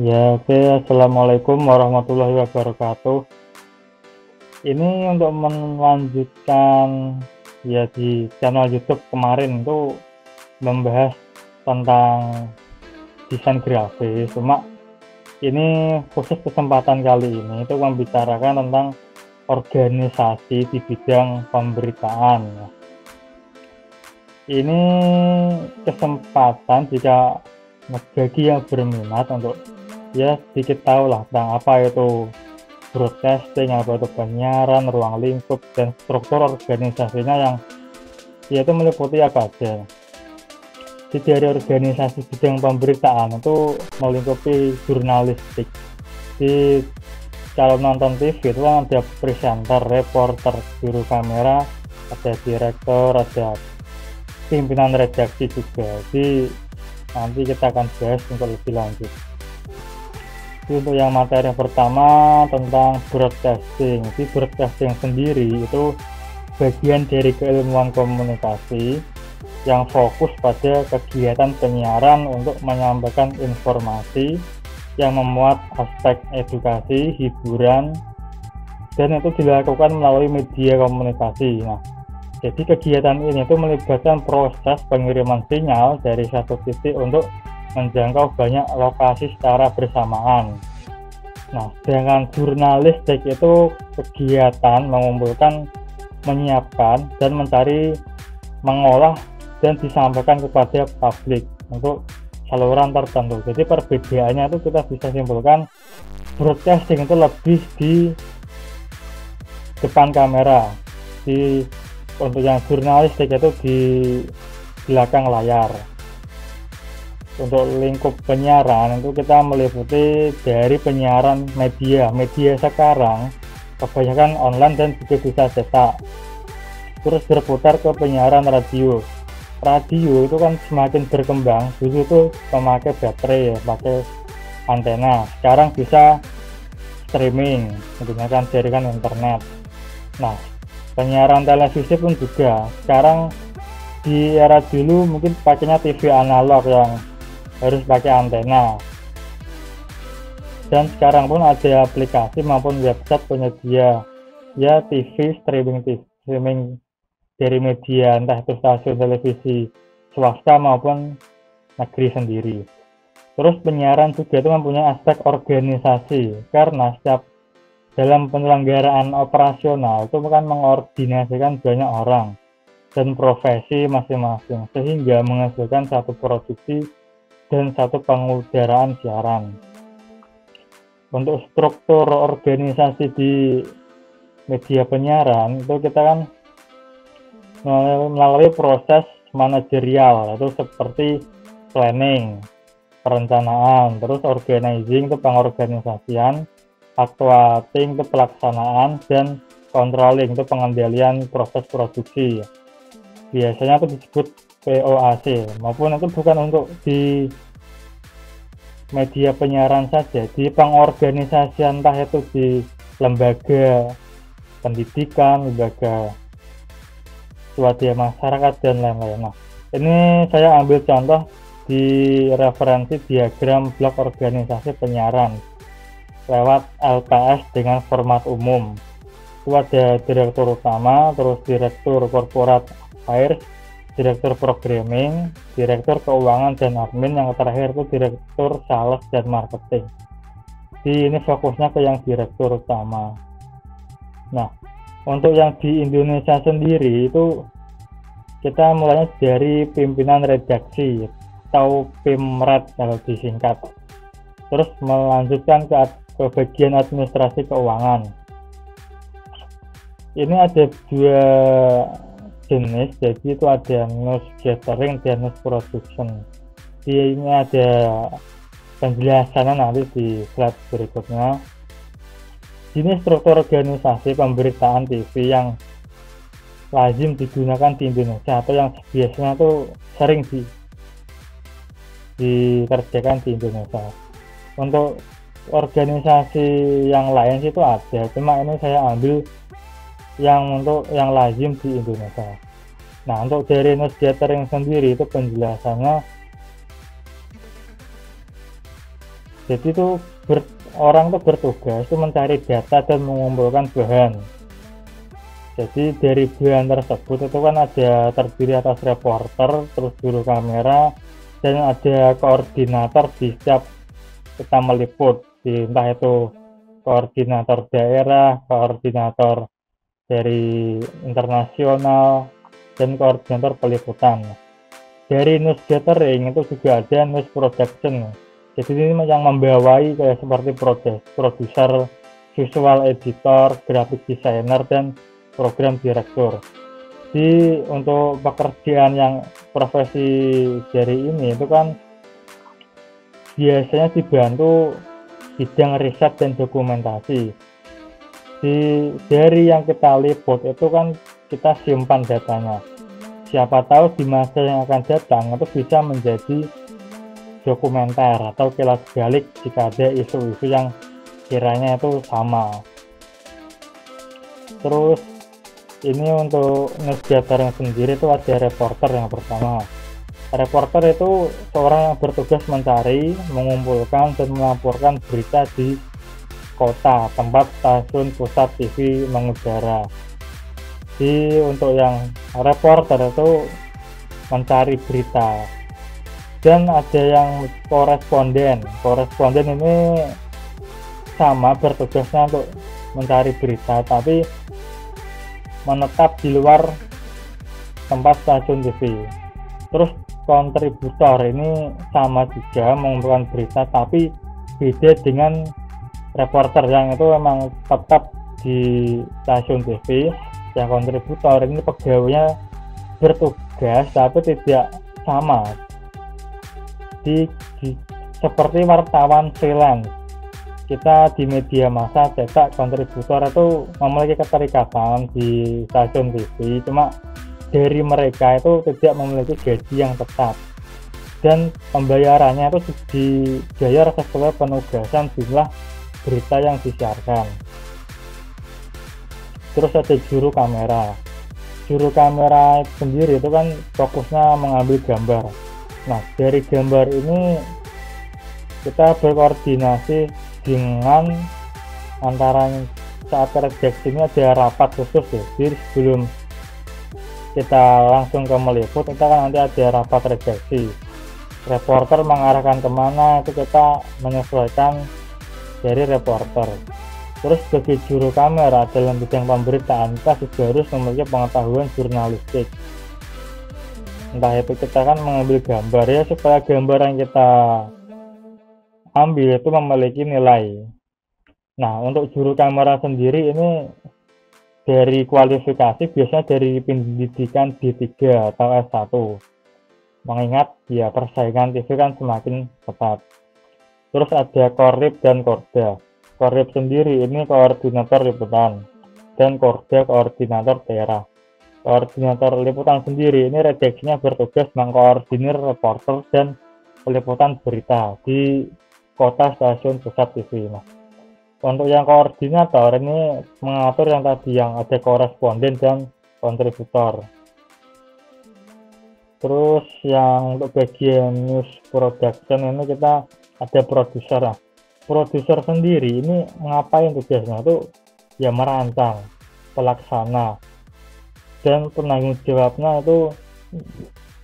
Ya, oke. Assalamualaikum warahmatullahi wabarakatuh. Ini untuk melanjutkan ya di channel YouTube kemarin itu membahas tentang desain grafis. Cuma ini khusus kesempatan kali ini itu membicarakan tentang organisasi di bidang pemberitaan. Ini kesempatan jika bagi yang berminat untuk ya sedikit tahu lah tentang apa itu broadcasting, apa itu penyiaran, ruang lingkup, dan struktur organisasinya yang yaitu meliputi apa aja. Jadi dari organisasi bidang pemberitaan itu melingkupi jurnalistik. Di kalau nonton TV itu kan ada presenter, reporter, juru kamera, ada direktur, ada pimpinan redaksi juga. Jadi nanti kita akan bahas untuk lebih lanjut. Untuk yang materi yang pertama tentang broadcasting. Di broadcasting sendiri itu bagian dari keilmuan komunikasi yang fokus pada kegiatan penyiaran untuk menyampaikan informasi yang memuat aspek edukasi, hiburan, dan itu dilakukan melalui media komunikasi. Nah, jadi kegiatan ini itu melibatkan proses pengiriman sinyal dari satu titik untuk menjangkau banyak lokasi secara bersamaan. Nah, sedangkan jurnalistik itu kegiatan mengumpulkan, menyiapkan, dan mencari, mengolah, dan disampaikan kepada publik untuk saluran tertentu. Jadi perbedaannya itu kita bisa simpulkan broadcasting itu lebih di depan kamera, untuk yang jurnalistik itu di belakang layar. Untuk lingkup penyiaran itu kita meliputi dari penyiaran media sekarang kebanyakan online dan juga bisa cetak, terus berputar ke penyiaran radio itu kan semakin berkembang. Dulu itu memakai baterai ya, pakai antena, sekarang bisa streaming menggunakan jaringan internet. Nah, penyiaran televisi pun juga sekarang, di era dulu mungkin pakainya TV analog yang harus pakai antena, dan sekarang pun ada aplikasi maupun website penyedia ya TV streaming dari media, entah itu stasiun televisi swasta maupun negeri sendiri. Terus penyiaran juga itu mempunyai aspek organisasi, karena setiap dalam penyelenggaraan operasional itu kan mengordinasikan banyak orang dan profesi masing-masing, sehingga menghasilkan satu produksi dan satu pengudaraan siaran. Untuk struktur organisasi di media penyiaran itu kita kan melalui proses manajerial, itu seperti planning, perencanaan, terus organizing itu pengorganisasian, actuating itu pelaksanaan, dan controlling itu pengendalian proses produksi. Biasanya itu disebut POAC, maupun itu bukan untuk di media penyiaran saja, di pengorganisasian, entah itu di lembaga pendidikan, lembaga swadaya masyarakat, dan lain-lain. Nah, ini saya ambil contoh di referensi diagram blok organisasi penyiaran lewat LPS dengan format umum. Itu ada direktur utama, terus direktur corporate affairs, direktur programming, direktur keuangan dan admin, yang terakhir itu direktur sales dan marketing. Jadi ini fokusnya ke yang direktur utama. Nah, untuk yang di Indonesia sendiri itu kita mulainya dari pimpinan redaksi atau PIMRED kalau disingkat, terus melanjutkan ke bagian administrasi keuangan. Ini ada dua jenis, jadi itu ada news gathering dan news production. Jadi ini ada penjelasannya nanti di slide berikutnya. Ini struktur organisasi pemberitaan TV yang lazim digunakan di Indonesia, atau yang biasanya tuh sering dikerjakan di Indonesia. Untuk organisasi yang lain sih itu ada, cuma ini saya ambil yang untuk yang lazim di Indonesia. Nah, untuk dari news gathering sendiri itu penjelasannya Jadi itu orang tuh bertugas itu mencari data dan mengumpulkan bahan. Jadi dari bahan tersebut itu kan ada terdiri atas reporter, terus juru kamera, dan ada koordinator di setiap kita meliput, entah itu koordinator daerah, koordinator dari internasional, dan koordinator peliputan. Dari news gathering itu juga ada news production. Jadi ini yang membawai kayak seperti produser, visual editor, graphic designer, dan program direktur. Jadi untuk pekerjaan yang profesi dari ini itu kan biasanya dibantu bidang riset dan dokumentasi. Dari yang kita liput itu kan kita simpan datanya. Siapa tahu di masa yang akan datang itu bisa menjadi dokumenter atau kilas balik jika ada isu-isu yang kiranya itu sama. Terus ini untuk news gathering sendiri itu ada reporter yang pertama. Reporter itu seorang yang bertugas mencari, mengumpulkan, dan melaporkan berita di kota tempat stasiun pusat TV mengudara. Jadi untuk yang reporter itu mencari berita. Dan ada yang koresponden. Koresponden ini sama bertugasnya untuk mencari berita, tapi menetap di luar tempat stasiun TV. Terus kontributor ini sama juga mengumpulkan berita, tapi beda dengan reporter yang itu memang tetap di stasiun TV. Yang kontributor ini pegawainya bertugas tapi tidak sama. Seperti wartawan freelance, kita di media massa cetak, kontributor itu memiliki keterikatan di stasiun TV, cuma dari mereka itu tidak memiliki gaji yang tetap dan pembayarannya itu dibayar sesuai penugasan jumlah berita yang disiarkan. Terus ada juru kamera. Juru kamera sendiri itu kan fokusnya mengambil gambar. Nah, dari gambar ini kita berkoordinasi dengan antara saat redaksi ini ada rapat khusus ya. Jadi sebelum kita langsung ke meliput, kita kan nanti ada rapat redaksi. Reporter mengarahkan kemana itu kita menyesuaikan dari reporter. Terus sebagai juru kamera dalam bidang pemberitaan, kita juga harus memiliki pengetahuan jurnalistik. Entah itu kita kan mengambil gambar ya, supaya gambar yang kita ambil itu memiliki nilai. Nah, untuk juru kamera sendiri ini dari kualifikasi biasanya dari pendidikan D3 atau S1. Mengingat ya persaingan TV kan semakin ketat. Terus ada Korlip dan Korda. Korlip sendiri ini koordinator liputan dan Korda koordinator daerah. Koordinator liputan sendiri ini redaksinya bertugas mengkoordinir reporter dan peliputan berita di kota stasiun pusat TV. Nah, untuk yang koordinator ini mengatur yang tadi yang ada koresponden dan kontributor. Terus yang untuk bagian news production ini kita ada produser. Nah, produser sendiri ini ngapain tugasnya? Itu ya merancang, pelaksana, dan penanggung jawabnya itu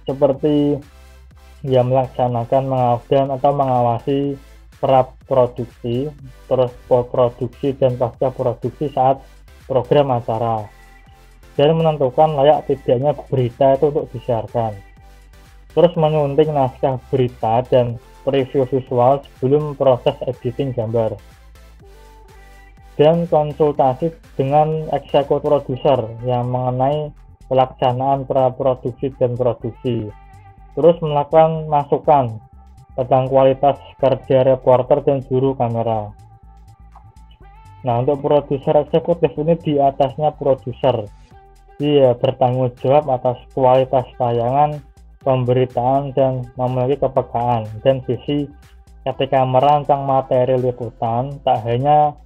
seperti ya melaksanakan, mengawasi atau mengawasi pra-produksi, terus produksi dan pasca produksi saat program acara, dan menentukan layak tidaknya berita itu untuk disiarkan. Terus menyunting naskah berita dan preview visual sebelum proses editing gambar, dan konsultasi dengan eksekutif produser yang mengenai pelaksanaan pra-produksi dan produksi. Terus melakukan masukan tentang kualitas kerja reporter dan juru kamera. Nah, untuk produser eksekutif ini di atasnya produser. Dia bertanggung jawab atas kualitas tayangan, pemberitaan, dan memiliki kepekaan dan visi ketika merancang materi liputan. Tak hanya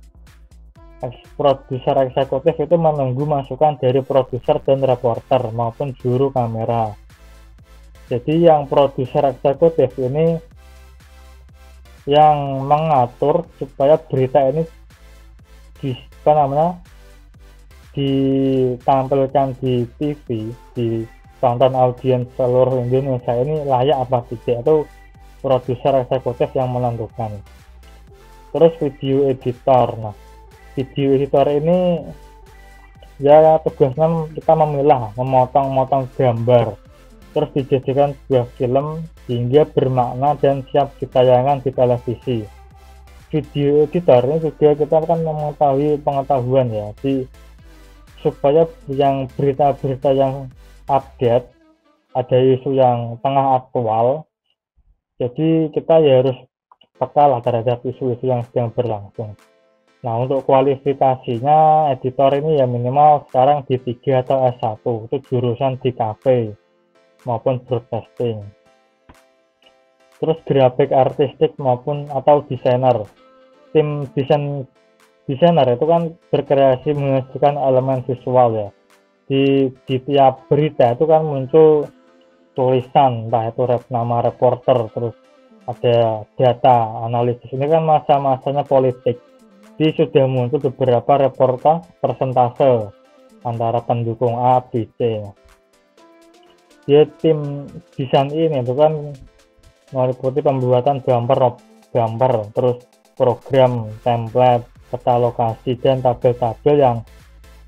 produser eksekutif itu menunggu masukan dari produser dan reporter maupun juru kamera. Jadi yang produser eksekutif ini yang mengatur supaya berita ini di apa namanya ditampilkan di TV, ditonton audiens seluruh Indonesia ini layak apa tidak, itu produser eksekutif yang menentukan. Terus video editor. Nah, video editor ini ya tugasnya kita memilah, memotong-motong gambar, terus dijadikan sebuah film hingga bermakna dan siap ditayangkan di televisi. Video editor ini juga kita akan mengetahui pengetahuan ya, supaya yang berita-berita yang update, ada isu yang tengah aktual, jadi kita ya harus peka lah terhadap isu-isu yang sedang berlangsung. Nah, untuk kualifikasinya editor ini ya minimal sekarang D3 atau S1, itu jurusan di KP maupun broadcasting. Terus grafik artistik maupun atau desainer. Tim desainer itu kan berkreasi menghasilkan elemen visual ya. Di tiap berita itu kan muncul tulisan, entah itu nama reporter, terus ada data analisis. Ini kan masa-masanya politik. Jadi sudah muncul beberapa reporter persentase antara pendukung A, B, C. Dia tim desain ini itu kan meliputi pembuatan gambar, terus program, template, peta lokasi, dan tabel-tabel yang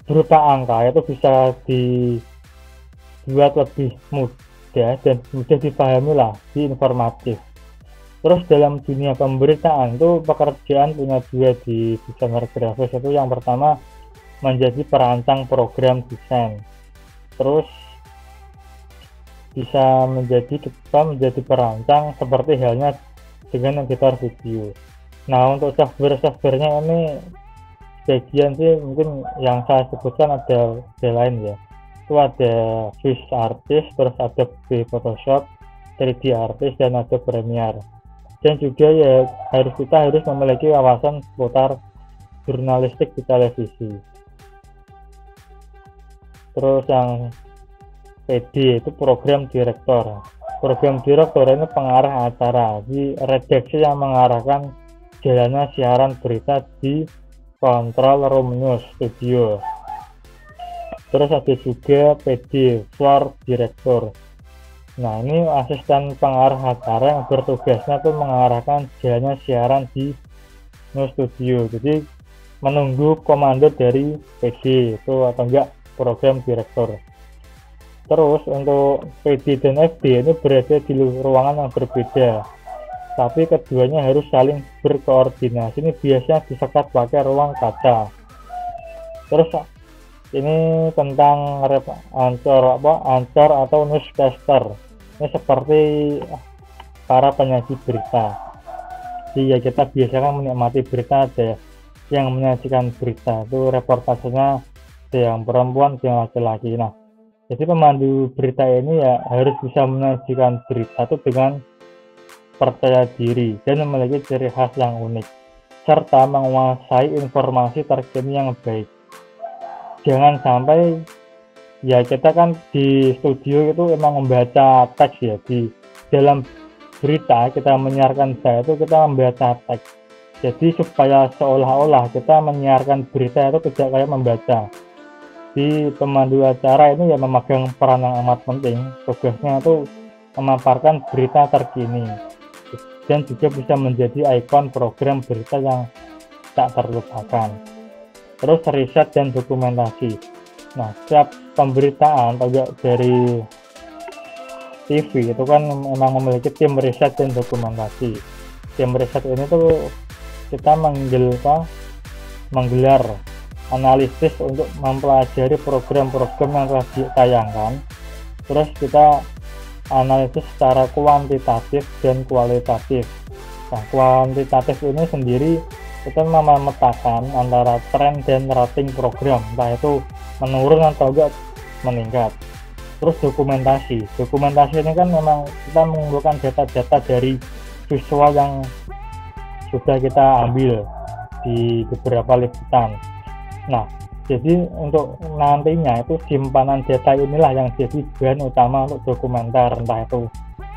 berupa angka itu bisa dibuat lebih mudah dan mudah dipahami lah, informatif. Terus dalam dunia pemberitaan itu pekerjaan punya dua di desainer grafis, itu yang pertama menjadi perancang program desain, terus bisa menjadi perancang seperti halnya dengan editor video. Nah, untuk software-softwarenya ini sebagian sih mungkin yang saya sebutkan ada lain ya. Itu ada Swiss Artist, terus ada Photoshop, 3D Artist, dan ada Premiere. Dan juga ya kita harus memiliki wawasan seputar jurnalistik di televisi. Terus yang PD itu program direktor. Program direktor ini pengarah acara, di redaksi yang mengarahkan jalannya siaran berita di control room news studio. Terus ada juga PD, floor director. Nah, ini asisten pengarah acara yang bertugasnya tuh mengarahkan jalannya siaran di news studio. Jadi menunggu komando dari PD itu atau enggak program direktor. Terus untuk PD dan FD ini berada di ruangan yang berbeda, tapi keduanya harus saling berkoordinasi. Ini biasanya disekat pakai ruang kaca. Terus ini tentang anchor atau newscaster. Ini seperti para penyaji berita. Jadi ya kita biasanya menikmati berita, ada yang menyajikan berita itu reportasenya ada yang perempuan, ada yang laki-laki. Nah, jadi pemandu berita ini ya harus bisa menyajikan berita itu dengan percaya diri dan memiliki ciri khas yang unik, serta menguasai informasi terkini yang baik. Jangan sampai ya kita kan di studio itu emang membaca teks ya, di dalam berita kita menyiarkan berita itu kita membaca teks. Jadi supaya seolah-olah kita menyiarkan berita itu tidak kayak membaca. Di pemandu acara ini ya memegang peran yang amat penting. Tugasnya itu memaparkan berita terkini dan juga bisa menjadi ikon program berita yang tak terlupakan. Terus riset dan dokumentasi. Nah, setiap pemberitaan dari TV itu kan memang memiliki tim riset dan dokumentasi. Tim riset ini tuh kita menggelar analisis untuk mempelajari program-program yang telah ditayangkan. Terus kita analisis secara kuantitatif dan kualitatif. Nah, kuantitatif ini sendiri kita memetakan antara tren dan rating program, entah itu menurun atau enggak meningkat. Terus dokumentasi ini kan memang kita mengumpulkan data-data dari visual yang sudah kita ambil di beberapa liputan. Nah, jadi untuk nantinya itu simpanan data inilah yang jadi bahan utama untuk dokumenter, entah itu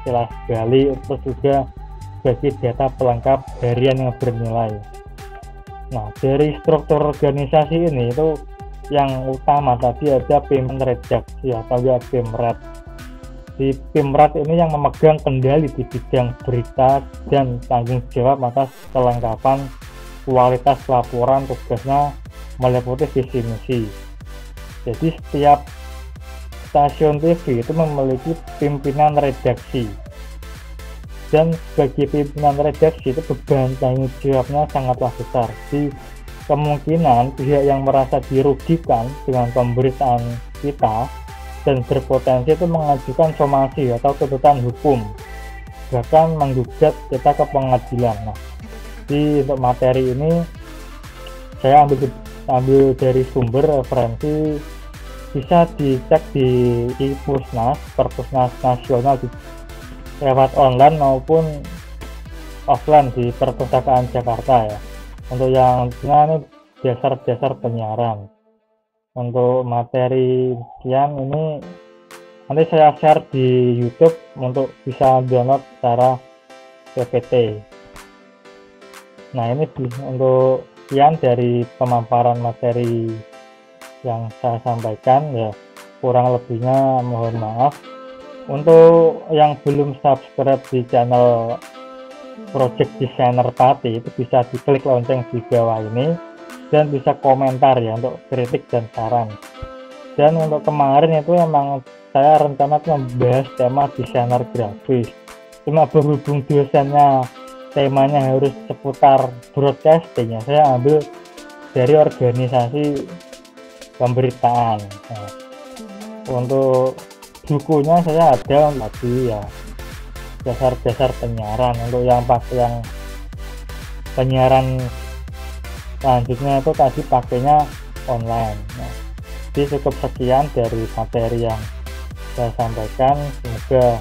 kilas gali, terus juga sebagai data pelengkap harian yang bernilai. Nah, dari struktur organisasi ini itu yang utama tadi ada pimpinan redaksi atau ya PIMRED. Di PIMRED ini yang memegang kendali di bidang berita dan tanggung jawab atas kelengkapan kualitas laporan. Tugasnya meliputi visi misi. Jadi setiap stasiun TV itu memiliki pimpinan redaksi, dan sebagai pimpinan redaksi itu beban tanggung jawabnya sangatlah besar. Di kemungkinan pihak yang merasa dirugikan dengan pemberitaan kita dan berpotensi itu mengajukan somasi atau tuntutan hukum, bahkan menggugat kita ke pengadilan. Nah, untuk materi ini saya ambil dari sumber referensi, bisa dicek di Pusnas, Perpusnas Nasional lewat online maupun offline di Perpustakaan Jakarta ya. Untuk yang ini dasar-dasar penyiaran. Untuk materi sekian ini nanti saya share di YouTube untuk bisa download secara PPT. Nah, ini untuk sekian dari pemaparan materi yang saya sampaikan ya, kurang lebihnya mohon maaf. Untuk yang belum subscribe di channel Project Designer Pati itu bisa diklik lonceng di bawah ini dan bisa komentar ya untuk kritik dan saran. Dan untuk kemarin itu emang saya rencana membahas tema desainer grafis, cuma berhubung dosennya temanya harus seputar broadcasting ya, saya ambil dari organisasi pemberitaan. Nah, untuk bukunya saya ada tadi ya, dasar-dasar penyiaran. Untuk yang penyiaran selanjutnya itu tadi pakainya online. Nah, jadi cukup sekian dari materi yang saya sampaikan, semoga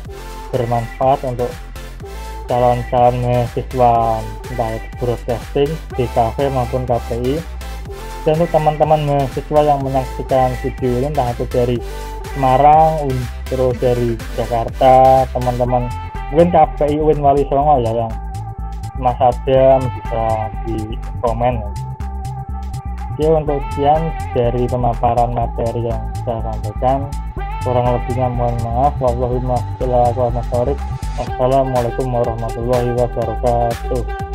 bermanfaat untuk calon-calon mahasiswa entah itu broadcasting, DKV maupun KPI. Dan untuk teman-teman mahasiswa yang menyaksikan video ini entah itu dari Semarang, terus dari Jakarta, teman-teman mungkin KPI UIN Wali Songo ya, yang Mas Adam bisa di komen. Oke, untuk sekian dari pemaparan materi yang saya sampaikan, kurang lebihnya mohon maaf. Wassalamualaikum warahmatullahi wabarakatuh.